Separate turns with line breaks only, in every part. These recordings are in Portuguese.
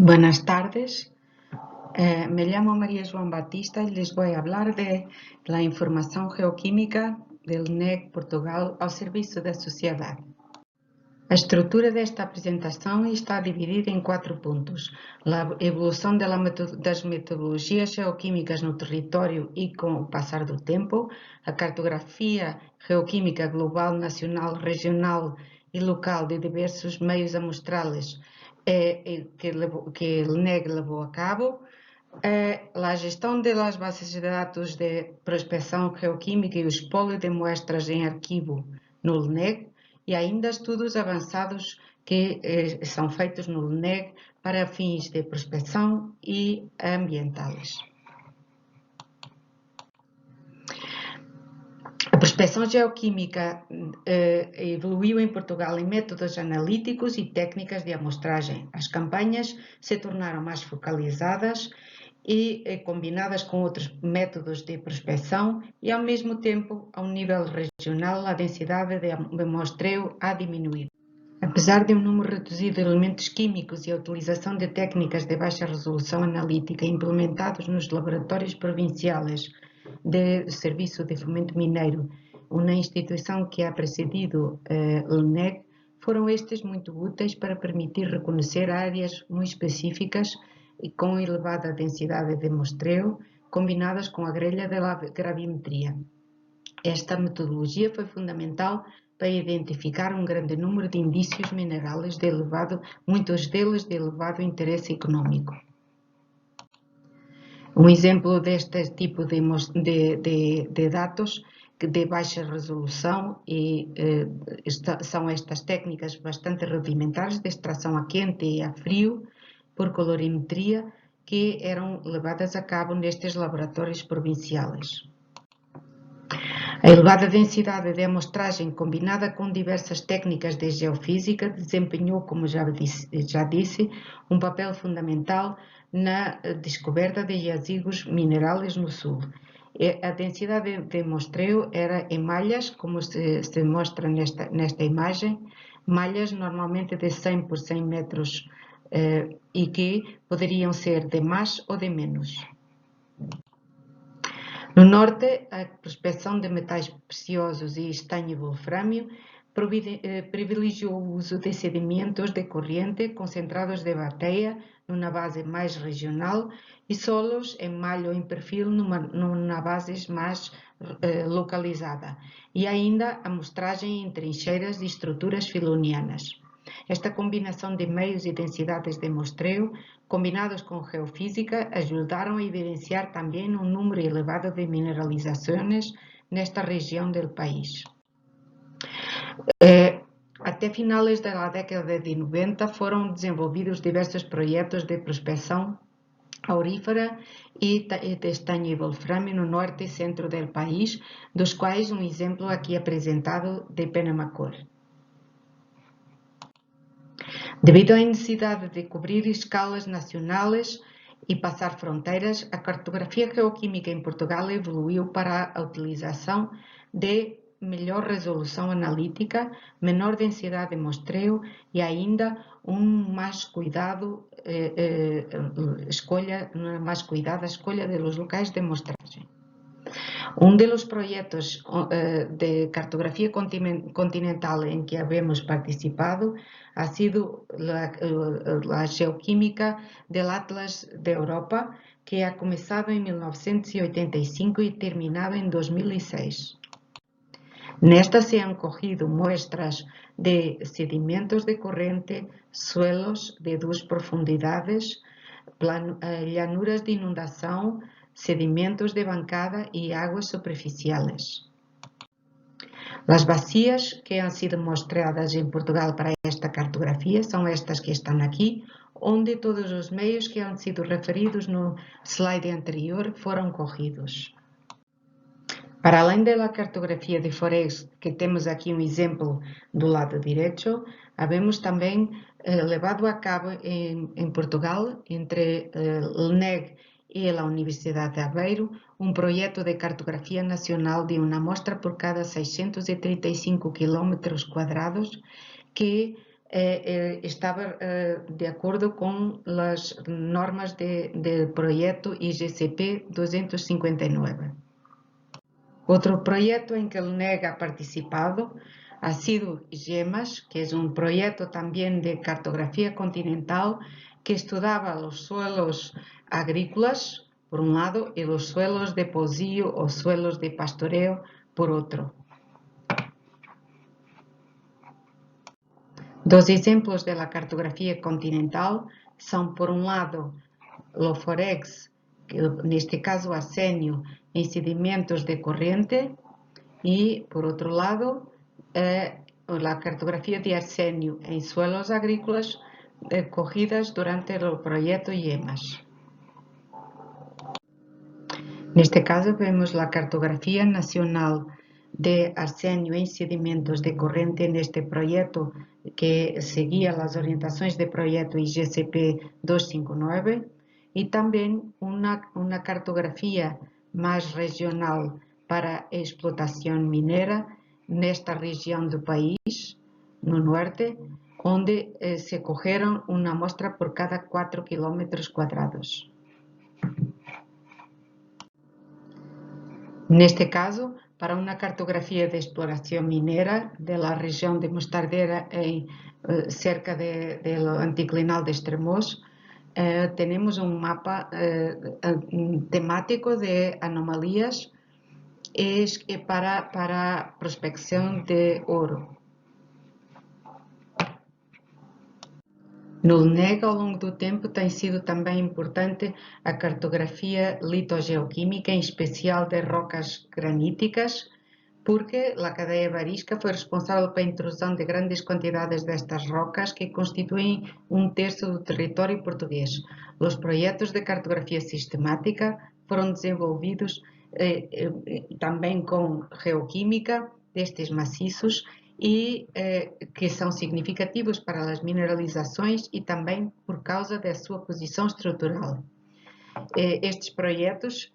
Buenas tardes, me llamo María Joan Batista y les voy a hablar de la información geoquímica del NEC Portugal ao serviço da sociedade. A estrutura desta apresentação está dividida em 4 pontos: a evolução das metodologias geoquímicas no território e com o passar do tempo, a cartografia geoquímica global, nacional, regional e local de diversos meios amostrales que o NEG levou a cabo, a gestão das bases de dados de prospecção geoquímica e o espólio de muestras em arquivo no LNEG, e ainda estudos avançados que são feitos no LNEG para fins de prospecção e ambientais. A prospecção geoquímica evoluiu em Portugal em métodos analíticos e técnicas de amostragem. As campanhas se tornaram mais focalizadas e combinadas com outros métodos de prospecção, e ao mesmo tempo, ao nível regional, a densidade de amostreo ha diminuído. Apesar de um número reduzido de elementos químicos e a utilização de técnicas de baixa resolução analítica implementados nos laboratórios provinciais de Serviço de Fomento Mineiro, uma instituição que ha precedido o LNEG, foram estes muito úteis para permitir reconhecer áreas muito específicas e com elevada densidade de muestreo, combinadas com a grelha da gravimetria. Esta metodologia foi fundamental para identificar um grande número de indícios minerais muitos deles de elevado interesse econômico. Um exemplo deste tipo de dados de baixa resolução são estas técnicas bastante rudimentares de extração a quente e a frio por colorimetria que eram levadas a cabo nestes laboratórios provinciais. A elevada densidade de amostragem combinada com diversas técnicas de geofísica desempenhou, como já disse, um papel fundamental na descoberta de jazigos minerais no sul. A densidade de muestreo era em malhas, como se mostra nesta imagem, malhas normalmente de 100 por 100 metros e que poderiam ser de mais ou de menos. No norte, a prospecção de metais preciosos e estanho e wolframio privilegiou o uso de sedimentos de corrente concentrados de bateia numa base mais regional e solos em malha ou em perfil numa base mais localizada, e ainda a amostragem em trincheiras e estruturas filonianas. Esta combinação de meios e densidades de muestreo, combinados com geofísica, ajudaram a evidenciar também um número elevado de mineralizações nesta região do país. Até finais da década de 90 foram desenvolvidos diversos projetos de prospecção aurífera e de estanho e wolframio no norte e centro do país, dos quais um exemplo aqui apresentado de Penamacor. Devido à necessidade de cobrir escalas nacionais e passar fronteiras, a cartografia geoquímica em Portugal evoluiu para a utilização de melhor resolução analítica, menor densidade de muestreo e ainda mais cuidada escolha dos locais de mostragem. Um dos projetos de cartografia continental em que havemos participado ha sido a geoquímica do Atlas de Europa, que ha começado em 1985 e terminado em 2006. Nesta se han cogido muestras de sedimentos de corrente, suelos de 2 profundidades, llanuras de inundação, sedimentos de bancada e águas superficiales. As bacias que han sido mostradas em Portugal para esta cartografia são estas que estão aqui, onde todos os meios que han sido referidos no slide anterior foram cogidos. Para além da cartografia de Forex, que temos aqui um exemplo do lado direito, havemos também levado a cabo em Portugal, entre o LNEG e a Universidade de Aveiro, um projeto de cartografia nacional de uma amostra por cada 635 km² que estaba de acuerdo con las normas del proyecto IGCP 259. Otro proyecto en que el NEG ha participado ha sido GEMAS, que es un proyecto también de cartografía continental que estudiaba los suelos agrícolas, por un lado, y los suelos de posillo o suelos de pastoreo, por otro. Dos ejemplos de la cartografía continental son, por un lado, Loforex, que en este caso Arsenio, en sedimentos de corriente, y, por otro lado, la cartografía de Arsenio en suelos agrícolas cogidas durante el proyecto IEMAS. En este caso vemos la cartografía nacional de arsenio en sedimentos de corriente en este proyecto que seguía las orientaciones de proyecto IGCP 259 y también una cartografía más regional para explotación minera en esta región del país, no norte, donde se cogieron una muestra por cada 4 kilómetros cuadrados. En este caso, para una cartografía de exploración minera de la región de Mostardera cerca del anticlinal de Estremoz, tenemos un mapa temático de anomalías para prospección de oro. No NEG, ao longo do tempo, tem sido também importante a cartografia litogeoquímica, em especial de rocas graníticas, porque a cadeia varisca foi responsável pela intrusão de grandes quantidades destas rocas que constituem um terço do território português. Os projetos de cartografia sistemática foram desenvolvidos também com geoquímica destes maciços e que são significativos para as mineralizações e também por causa da sua posição estrutural. Estes projetos,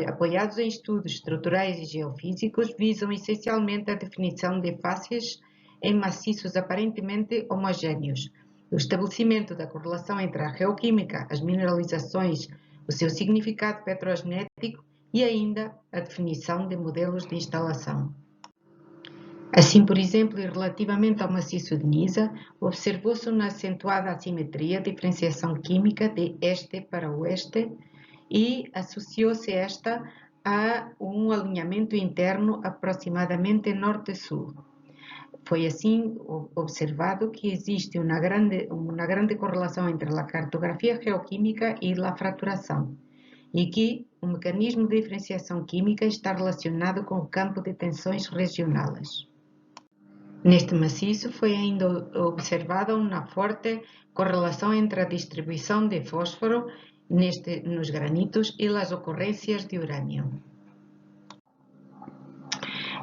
apoiados em estudos estruturais e geofísicos, visam essencialmente a definição de fáscias em maciços aparentemente homogéneos, o estabelecimento da correlação entre a geoquímica, as mineralizações, o seu significado petrogenético e ainda a definição de modelos de instalação. Assim, por exemplo, e relativamente ao maciço de Nisa, observou-se uma acentuada assimetria, diferenciação química de este para oeste e associou-se esta a um alinhamento interno aproximadamente norte-sul. Foi assim observado que existe uma grande correlação entre a cartografia geoquímica e a fraturação, e que o mecanismo de diferenciação química está relacionado com o campo de tensões regionais. Neste maciço foi ainda observada uma forte correlação entre a distribuição de fósforo nos granitos e as ocorrências de urânio.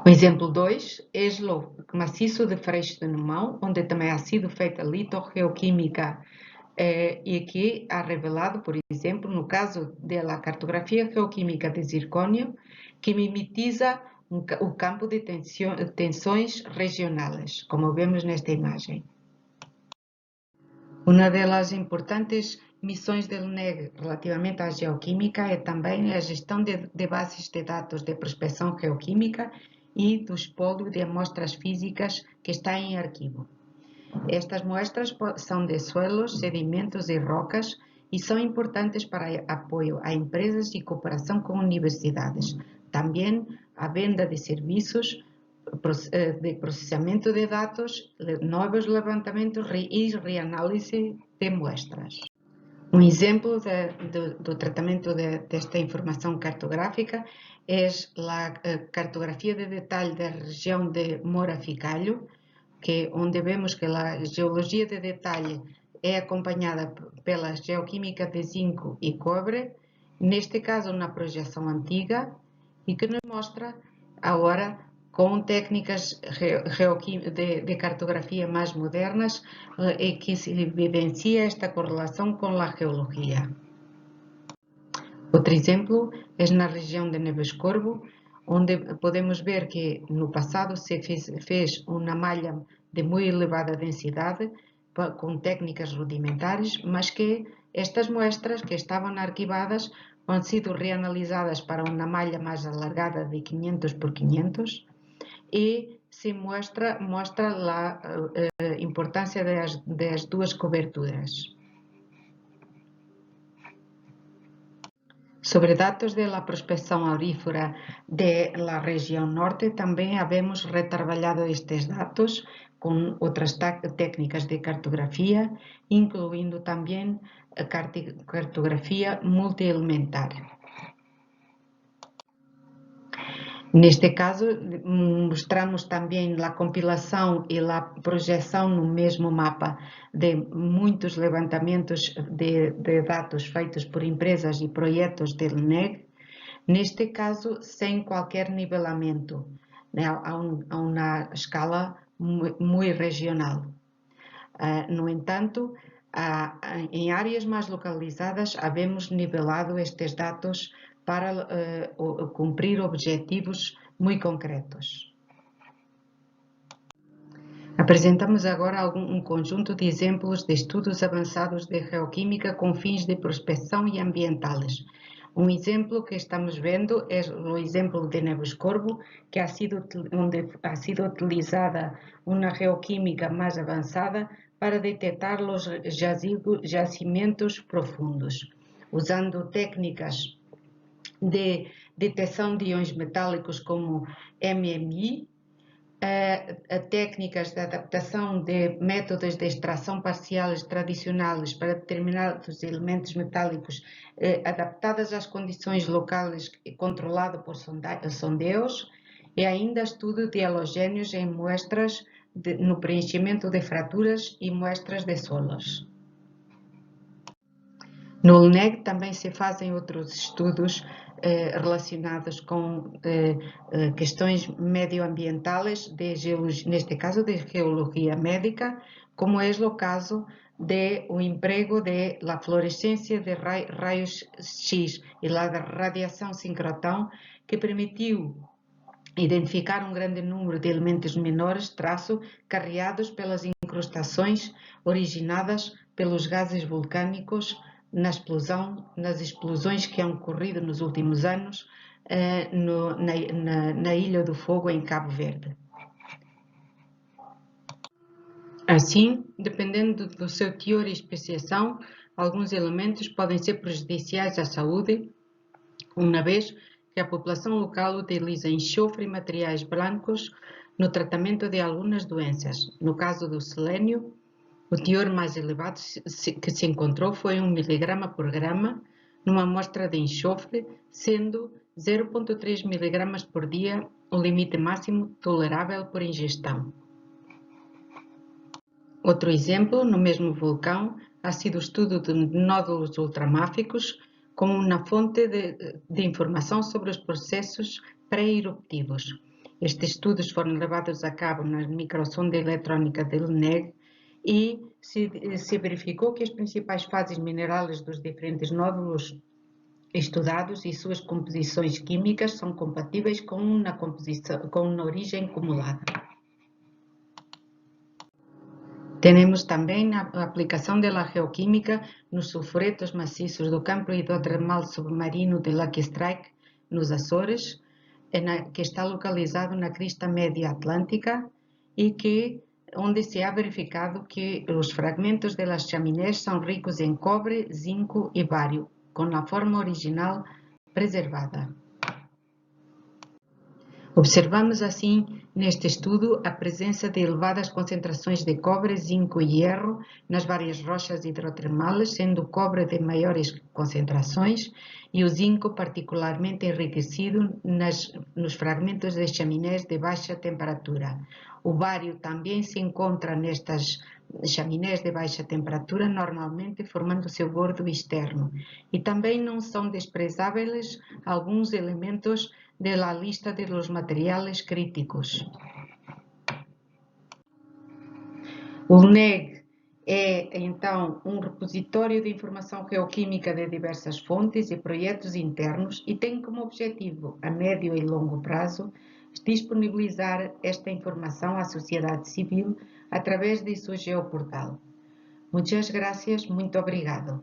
O exemplo 2 é o maciço de Freixo de Numão, onde também ha sido feita litogeoquímica e que ha revelado, por exemplo, no caso da cartografia geoquímica de zircônio, que mimetiza o campo de tensões regionais, como vemos nesta imagem. Uma das importantes missões do NEG relativamente à geoquímica é também a gestão de bases de dados de prospecção geoquímica e do espólio de amostras físicas que está em arquivo. Estas muestras são de suelos, sedimentos e rocas e são importantes para apoio a empresas e cooperação com universidades. Também a venda de serviços de processamento de dados, novos levantamentos e reanálise de muestras. Um exemplo do tratamento desta informação cartográfica é a cartografia de detalhe da região de Mora-Ficalho, onde vemos que a geologia de detalhe é acompanhada pela geoquímica de zinco e cobre, neste caso uma projeção antiga, e que nos mostra agora com técnicas de cartografia mais modernas e que se vivencia esta correlação com a geologia. Outro exemplo é na região de Neves Corvo, onde podemos ver que no passado se fez uma malha de muito elevada densidade, com técnicas rudimentares, mas que estas muestras que estavam arquivadas han sido reanalizadas para uma malha mais alargada de 500 por 500 e se mostra a importância das duas coberturas. Sobre datos de la prospección aurífera de la región norte, también habemos retrabajado estos datos con otras técnicas de cartografía, incluyendo también cartografía multielementar. Neste caso, mostramos também a compilação e a projeção no mesmo mapa de muitos levantamentos de dados feitos por empresas e projetos do LNEG, neste caso sem qualquer nivelamento, né, a uma escala muito regional. No entanto, em áreas mais localizadas, havemos nivelado estes dados para cumprir objetivos muito concretos. Apresentamos agora um conjunto de exemplos de estudos avançados de geoquímica com fins de prospecção e ambientales. Um exemplo que estamos vendo é o exemplo de Neves-Corvo, que onde ha sido utilizada uma geoquímica mais avançada para detectar os jacimentos profundos, usando técnicas de detecção de íons metálicos como MMI, técnicas de adaptação de métodos de extração parciais tradicionais para determinados elementos metálicos adaptadas às condições locais e controlado por sondeios, e ainda estudo de halogénios em muestras no preenchimento de fraturas e muestras de solos. No LNEG também se fazem outros estudos relacionados com questões medioambientais, neste caso de geologia médica, como é o caso do emprego da fluorescência de raios X e da radiação sincrotão, que permitiu identificar um grande número de elementos menores, carreados pelas incrustações originadas pelos gases vulcânicos nas explosões que han ocorrido nos últimos anos na Ilha do Fogo, em Cabo Verde. Assim, dependendo do seu teor e especiação, alguns elementos podem ser prejudiciais à saúde, uma vez que a população local utiliza enxofre e materiais brancos no tratamento de algumas doenças. No caso do selênio, o teor mais elevado que se encontrou foi 1 mg por grama numa amostra de enxofre, sendo 0,3 mg por dia o limite máximo tolerável por ingestão. Outro exemplo, no mesmo vulcão, ha sido o estudo de nódulos ultramáficos como uma fonte de informação sobre os processos pré-eruptivos. Estes estudos foram levados a cabo na microsonda eletrónica do LNEG e se verificou que as principais fases minerais dos diferentes nódulos estudados e suas composições químicas são compatíveis com uma origem cumulada. Temos também a aplicação da geoquímica nos sulfuretos maciços do campo hidrotermal submarino de Lucky Strike, nos Açores, que está localizado na crista média atlântica e onde se ha verificado que os fragmentos das chaminés são ricos em cobre, zinco e bário, com a forma original preservada. Observamos assim, neste estudo, a presença de elevadas concentrações de cobre, zinco e hierro nas várias rochas hidrotermais, sendo o cobre de maiores concentrações e o zinco particularmente enriquecido nos fragmentos de chaminés de baixa temperatura. O bário também se encontra nestas chaminés de baixa temperatura, normalmente formando seu bordo externo. E também não são desprezáveis alguns elementos da lista de los materiales críticos. O LNEG é, então, um repositório de informação geoquímica de diversas fontes e projetos internos e tem como objetivo, a médio e longo prazo, disponibilizar esta informação à sociedade civil através de seu geoportal. Muchas gracias, muito obrigado.